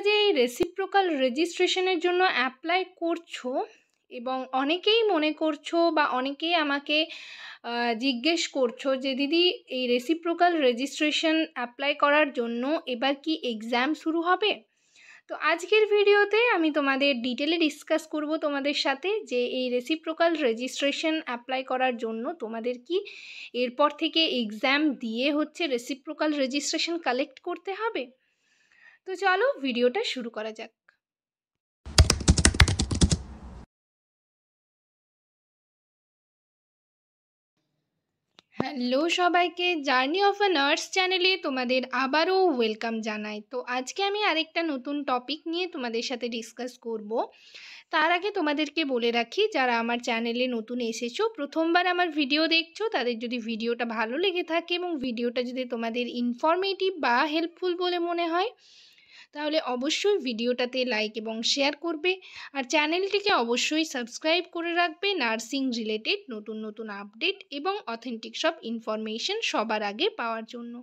যে এই রেসিপ্রোকাল রেজিস্ট্রেশনের জন্য অ্যাপ্লাই করছো এবং অনেকেই মনে করছো বা অনেকেই আমাকে জিজ্ঞেস করছো যে দিদি এই রেসিপ্রোকাল রেজিস্ট্রেশন অ্যাপ্লাই করার জন্য এবার কি এক্সাম শুরু হবে। তো আজকের ভিডিওতে আমি তোমাদের ডিটেলে ডিসকাস করব তোমাদের সাথে যে এই রেসিপ্রোকাল রেজিস্ট্রেশন অ্যাপ্লাই করার জন্য তোমাদের কি এরপর থেকে এক্সাম দিয়ে হচ্ছে রেসিপ্রোকাল রেজিস্ট্রেশন কালেক্ট করতে হবে। তো চলো ভিডিওটা শুরু করা যাক। হ্যালো সবাইকে, জার্নি অফ আ নার্স চ্যানেলে তোমাদের আবারও ওয়েলকাম জানাই। তো আজকে আমি আরেকটা নতুন টপিক নিয়ে তোমাদের সাথে ডিসকাস করব। তার আগে তোমাদেরকে বলে রাখি, যারা আমার চ্যানেলে নতুন এসেছো, প্রথমবার আমার ভিডিও দেখছো, তাদের যদি ভিডিওটা ভালো লেগে থাকে এবং ভিডিওটা যদি তোমাদের ইনফরমেটিভ বা হেল্পফুল বলে মনে হয়, তাহলে অবশ্যই ভিডিওটাতে লাইক এবং শেয়ার করবে। আর চ্যানেলটিকে অবশ্যই সাবস্ক্রাইব করে রাখবে নার্সিং রিলেটেড নতুন নতুন আপডেট এবং অথেন্টিক সব ইনফরমেশন সবার আগে পাওয়ার জন্য।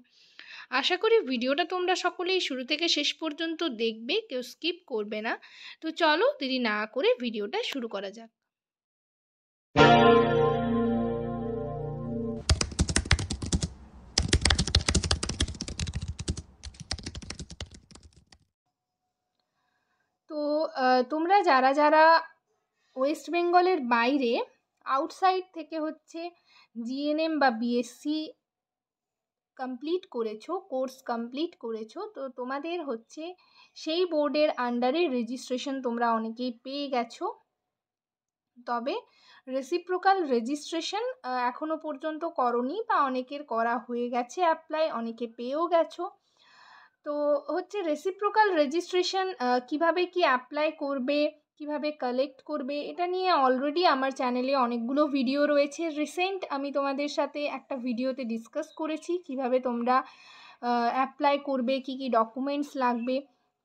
আশা করি ভিডিওটা তোমরা সকলেই শুরু থেকে শেষ পর্যন্ত দেখবে, কেউ স্কিপ করবে না। তো চলো দেরি না করে ভিডিওটা শুরু করা যাক। তো তোমরা যারা যারা ওয়েস্ট বেঙ্গলের বাইরে আউটসাইড থেকে হচ্ছে জিএনএম বা বিএসসি কমপ্লিট করেছো, কোর্স কমপ্লিট করেছো, তো তোমাদের হচ্ছে সেই বোর্ডের আন্ডারে রেজিস্ট্রেশন তোমরা অনেকেই পেয়ে গেছো। তবে রেসিপ্রোকাল রেজিস্ট্রেশন এখনও পর্যন্ত করনি বা অনেকের করা হয়ে গেছে অ্যাপ্লাই, অনেকে পেয়েও গেছো। তো হচ্ছে রেসিপ্রোকাল রেজিস্ট্রেশন কিভাবে কি অ্যাপ্লাই করবে, কিভাবে কালেক্ট করবে, এটা নিয়ে অলরেডি আমার চ্যানেলে অনেকগুলো ভিডিও রয়েছে। রিসেন্ট আমি তোমাদের সাথে একটা ভিডিওতে ডিসকাস করেছি কিভাবে তোমরা অ্যাপ্লাই করবে, কি কি ডকুমেন্টস লাগবে।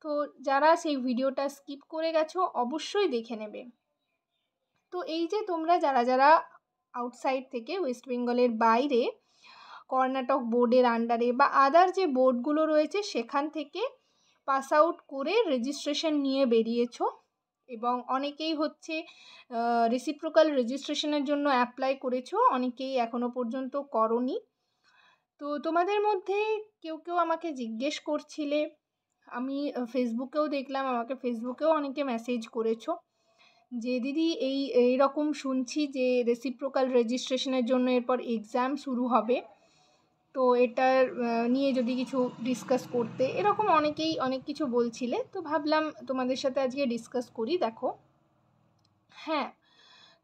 তো যারা সেই ভিডিওটা স্কিপ করে গেছো অবশ্যই দেখে নেবে। তো এই যে তোমরা যারা যারা আউটসাইড থেকে ওয়েস্ট বেঙ্গলের বাইরে কর্ণাটক বোর্ডের আন্ডারে বা আদার যে বোর্ডগুলো রয়েছে সেখান থেকে পাস আউট করে রেজিস্ট্রেশন নিয়ে বেরিয়েছো এবং অনেকেই হচ্ছে রেসিপ্রোকাল রেজিস্ট্রেশনের জন্য অ্যাপ্লাই করেছো, অনেকেই এখনও পর্যন্ত করনি। তো তোমাদের মধ্যে কেউ কেউ আমাকে জিজ্ঞেস করছিলে, আমি ফেসবুকেও দেখলাম, আমাকে ফেসবুকেও অনেকে মেসেজ করেছো যে দিদি এইরকম শুনছি যে রেসিপ্রোকাল রেজিস্ট্রেশনের জন্য এরপর এক্সাম শুরু হবে, তো এটার নিয়ে যদি কিছু ডিসকাস করতে, এরকম অনেকেই অনেক কিছু বলছিলে। তো ভাবলাম তোমাদের সাথে আজকে ডিসকাস করি। দেখো, হ্যাঁ,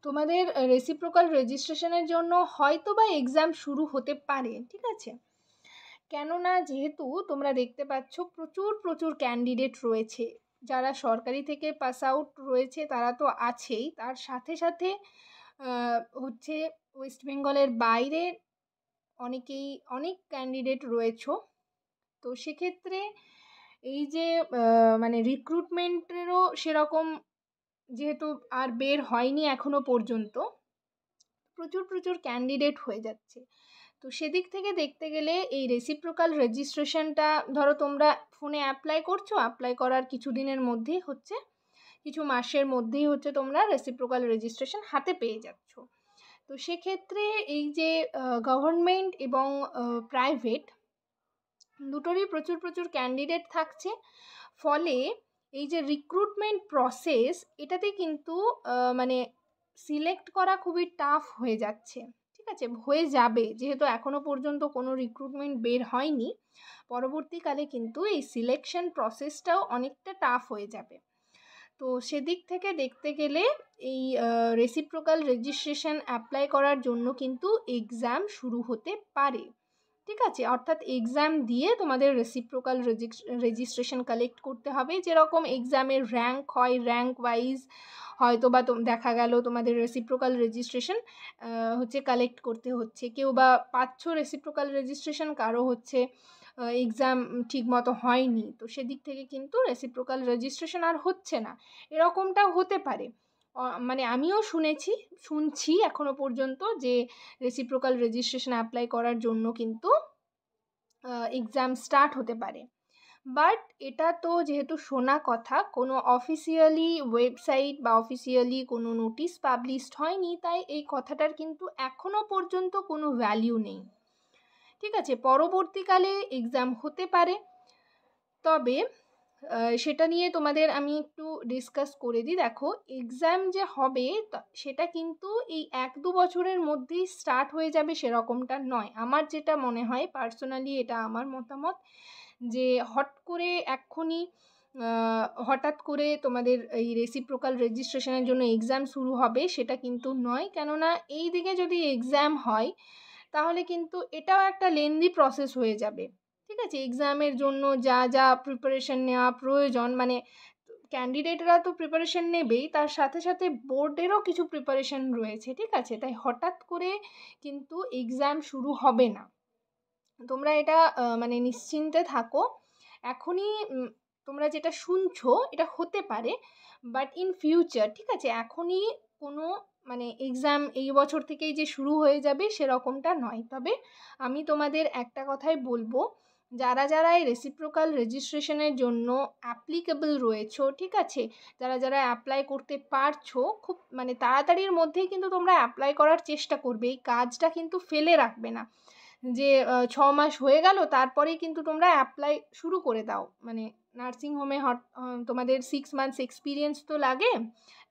তোমাদের রেসিপ্রোকাল রেজিস্ট্রেশনের জন্য হয়তো বা এক্সাম শুরু হতে পারে, ঠিক আছে। কেননা যেহেতু তোমরা দেখতে পাচ্ছ প্রচুর প্রচুর ক্যান্ডিডেট রয়েছে, যারা সরকারি থেকে পাস আউট রয়েছে তারা তো আছেই, তার সাথে সাথে হচ্ছে ওয়েস্ট বেঙ্গলের বাইরে অনেক ক্যান্ডিডেট রয়েছে। তো সেক্ষেত্রে এই যে মানে রিক্রুটমেন্টেরও সেরকম যেহেতু আর বের হয়নি এখনও পর্যন্ত, প্রচুর প্রচুর ক্যান্ডিডেট হয়ে যাচ্ছে। তো সেদিক থেকে দেখতে গেলে এই রেসিপ্রোকাল রেজিস্ট্রেশনটা ধরো তোমরা ফোনে অ্যাপ্লাই করছো, অ্যাপ্লাই করার কিছু দিনের মধ্যেই হচ্ছে, কিছু মাসের মধ্যেই হচ্ছে তোমরা রেসিপ্রোকাল রেজিস্ট্রেশন হাতে পেয়ে যাচ্ছ। তো সেক্ষেত্রে এই যে গভর্নমেন্ট এবং প্রাইভেট দুটোরই প্রচুর প্রচুর ক্যান্ডিডেট থাকছে, ফলে এই যে রিক্রুটমেন্ট প্রসেস, এটাতে কিন্তু মানে সিলেক্ট করা খুবই টাফ হয়ে যাচ্ছে, ঠিক আছে, হয়ে যাবে, যেহেতু এখনও পর্যন্ত কোনো রিক্রুটমেন্ট বের হয়নি, পরবর্তীকালে কিন্তু এই সিলেকশন প্রসেসটাও অনেকটা টাফ হয়ে যাবে। তো সেদিক থেকে দেখতে গেলে এই রেসিপ্রোকাল রেজিস্ট্রেশন অ্যাপ্লাই করার জন্য কিন্তু এক্সাম শুরু হতে পারে, ঠিক আছে। অর্থাৎ এক্সাম দিয়ে তোমাদের রেসিপ্রোকাল রেজিস্ট্রেশন কালেক্ট করতে হবে। যেরকম এক্সামের র্যাঙ্ক হয়, র্যাঙ্ক ওয়াইজ হয়তো বা দেখা গেল তোমাদের রেসিপ্রোকাল রেজিস্ট্রেশন হচ্ছে কালেক্ট করতে হচ্ছে, কেউ বা পাচ্ছ রেসিপ্রোকাল রেজিস্ট্রেশন, কারো হচ্ছে এক্সাম ঠিক মতো হয়নি, তো সেদিক থেকে কিন্তু রেসিপ্রোকাল রেজিস্ট্রেশন আর হচ্ছে না, এরকমটাও হতে পারে। মানে আমিও শুনছি এখনও পর্যন্ত যে রেসিপ্রোকাল রেজিস্ট্রেশন অ্যাপ্লাই করার জন্য কিন্তু এক্সাম স্টার্ট হতে পারে। বাট এটা তো যেহেতু শোনা কথা, কোনো অফিসিয়ালি ওয়েবসাইট বা অফিসিয়ালি কোনো নোটিশ পাবলিশড হয়নি, তাই এই কথাটার কিন্তু এখনও পর্যন্ত কোনো ভ্যালিউ নেই। ঠিক আছে, পরবর্তীকালে এক্সাম হতে পারে, তবে সেটা নিয়ে তোমাদের আমি একটু ডিসকাস করে দিই। দেখো, এক্সাম যে হবে সেটা কিন্তু এই 1-2 বছরের মধ্যেই স্টার্ট হয়ে যাবে সেরকমটা নয়। আমার যেটা মনে হয় পার্সোনালি, এটা আমার মতামত, যে হঠাৎ করে তোমাদের এই রেসিপ্রোকাল রেজিস্ট্রেশনের জন্য এক্সাম শুরু হবে সেটা কিন্তু নয়। কেননা এই দিকে যদি এক্সাম হয় তাহলে কিন্তু এটাও একটা লেন্দি প্রসেস হয়ে যাবে। ঠিক আছে, এক্সামের জন্য যা যা প্রিপারেশন নেওয়া প্রয়োজন, মানে ক্যান্ডিডেটরা তো প্রিপারেশন নেবেই, তার সাথে সাথে বোর্ডেরও কিছু প্রিপারেশন রয়েছে। ঠিক আছে, তাই হঠাৎ করে কিন্তু এক্সাম শুরু হবে না। তোমরা এটা মানে নিশ্চিন্তে থাকো। এখনই তোমরা যেটা শুনছো এটা হতে পারে, বাট ইন ফিউচার, ঠিক আছে, এখনই কোনো মানে এক্সাম এই বছর থেকেই যে শুরু হয়ে যাবে সেরকমটা নয়। তবে আমি তোমাদের একটা কথাই বলবো, যারা যারা এই রেসিপ্রোকাল রেজিস্ট্রেশনের জন্য অ্যাপ্লিকেবল রয়েছো, ঠিক আছে, যারা যারা অ্যাপ্লাই করতে পারছো, খুব মানে তাড়াতাড়ির মধ্যেই কিন্তু তোমরা অ্যাপ্লাই করার চেষ্টা করবে। এই কাজটা কিন্তু ফেলে রাখবে না, যে 6 মাস হয়ে গেল তারপরেই কিন্তু তোমরা অ্যাপ্লাই শুরু করে দাও। মানে নার্সিংহোমে তোমাদের 6 মান্থস এক্সপিরিয়েন্স তো লাগে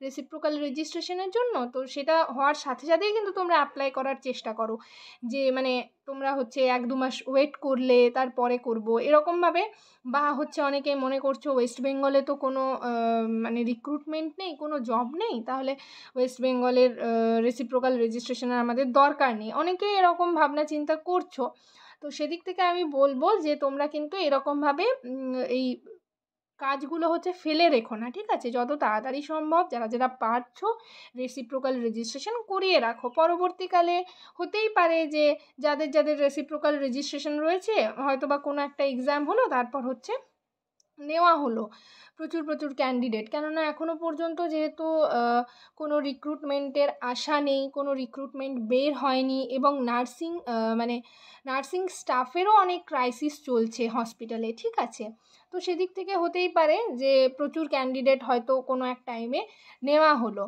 রেসিপ্রোকাল রেজিস্ট্রেশনের জন্য, তো সেটা হওয়ার সাথে সাথেই কিন্তু তোমরা অ্যাপ্লাই করার চেষ্টা করো, যে মানে তোমরা হচ্ছে 1-2 মাস ওয়েট করলে তারপরে করব এরকমভাবে। বা হচ্ছে অনেকে মনে করছো ওয়েস্ট বেঙ্গলে তো কোনো মানে রিক্রুটমেন্ট নেই, কোনো জব নেই, তাহলে ওয়েস্ট বেঙ্গলের রেসিপ্রোকাল রেজিস্ট্রেশনের আমাদের দরকার নেই, অনেকে এরকম ভাবনা চিন্তা করছো। তো সেদিক থেকে আমি বলবো যে তোমরা কিন্তু এরকমভাবে এই কাজগুলো হচ্ছে ফেলে রেখো না। ঠিক আছে, যত তাড়াতাড়ি সম্ভব যারা যারা পারছো রেসিপ্রোকাল রেজিস্ট্রেশন করিয়ে রাখো। পরবর্তীকালে হতেই পারে যে যাদের যাদের রেসিপ্রোকাল রেজিস্ট্রেশন রয়েছে, হয়তো বা কোনো একটা এক্সাম হলো, তারপর হচ্ছে নেওয়া হলো প্রচুর প্রচুর ক্যান্ডিডেট। কেননা এখনও পর্যন্ত যেহেতু কোনো রিক্রুটমেন্টের আশা নেই, কোনো রিক্রুটমেন্ট বের হয়নি, এবং মানে নার্সিং স্টাফেরও অনেক ক্রাইসিস চলছে হসপিটালে। ঠিক আছে, তো সেদিক থেকে হতেই পারে যে প্রচুর ক্যান্ডিডেট হয়তো কোনো এক টাইমে নেওয়া হলো।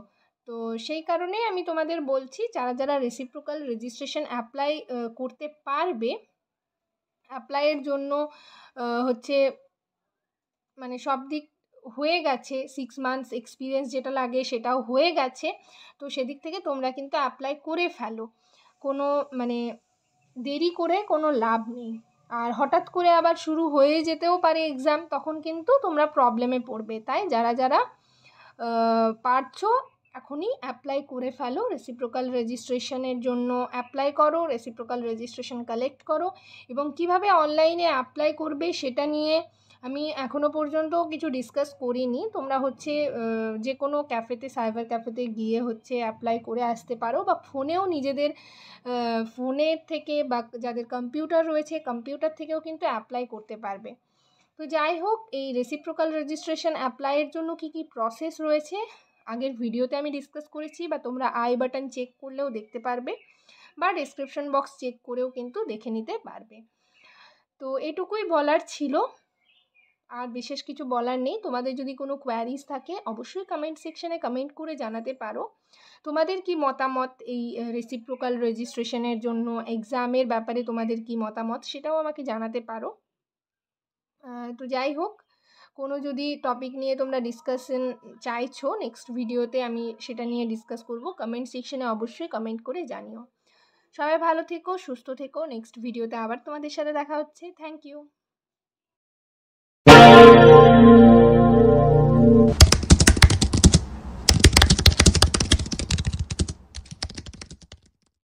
তো সেই কারণেই আমি তোমাদের বলছি, যারা যারা রেসিপ্রোকাল রেজিস্ট্রেশন অ্যাপ্লাই করতে পারবে, অ্যাপ্লাইয়ের জন্য হচ্ছে মানে সব দিক হয়ে গেছে, 6 মান্থস এক্সপিরিয়েন্স যেটা লাগে সেটাও হয়ে গেছে, তো সেদিক থেকে তোমরা কিন্তু অ্যাপ্লাই করে ফেলো। কোনো মানে দেরি করে কোনো লাভ নেই। আর হঠাৎ করে আবার শুরু হয়ে যেতেও পারে এক্সাম, তখন কিন্তু তোমরা প্রবলেমে পড়বে। তাই যারা যারা পারছো এখনই অ্যাপ্লাই করে ফেলো, রেসিপ্রোকাল রেজিস্ট্রেশনের জন্য অ্যাপ্লাই করো, রেসিপ্রোকাল রেজিস্ট্রেশন কালেক্ট করো। এবং কিভাবে অনলাইনে অ্যাপ্লাই করবে সেটা নিয়ে আমি এখনও পর্যন্ত কিছু ডিসকাস করিনি। তোমরা হচ্ছে যে কোনো ক্যাফেতে, সাইবার ক্যাফেতে গিয়ে হচ্ছে অ্যাপ্লাই করে আসতে পারো, বা ফোনেও নিজেদের ফোনের থেকে, বা যাদের কম্পিউটার রয়েছে কম্পিউটার থেকেও কিন্তু অ্যাপ্লাই করতে পারবে। তো যাই হোক, এই রেসিপ্রোকাল রেজিস্ট্রেশন অ্যাপ্লাইয়ের জন্য কী কী প্রসেস রয়েছে আগের ভিডিওতে আমি ডিসকাস করেছি, বা তোমরা আই বাটন চেক করলেও দেখতে পারবে, বা ডেসক্রিপশন বক্স চেক করেও কিন্তু দেখে নিতে পারবে। তো এটুকুই বলার ছিল, আর বিশেষ কিছু বলার নেই। তোমাদের যদি কোনো কোয়ারিজ থাকে অবশ্যই কমেন্ট সেকশনে কমেন্ট করে জানাতে পারো। তোমাদের কি মতামত এই রেসিপ্রোকাল রেজিস্ট্রেশনের জন্য এক্সামের ব্যাপারে, তোমাদের কি মতামত সেটাও আমাকে জানাতে পারো। তো যাই হোক, কোনো যদি টপিক নিয়ে তোমরা ডিসকাশন চাইছো নেক্সট ভিডিওতে, আমি সেটা নিয়ে ডিসকাস করব, কমেন্ট সেকশনে অবশ্যই কমেন্ট করে জানিও। সবাই ভালো থেকো, সুস্থ থেকো। নেক্সট ভিডিওতে আবার তোমাদের সাথে দেখা হচ্ছে। Thank you.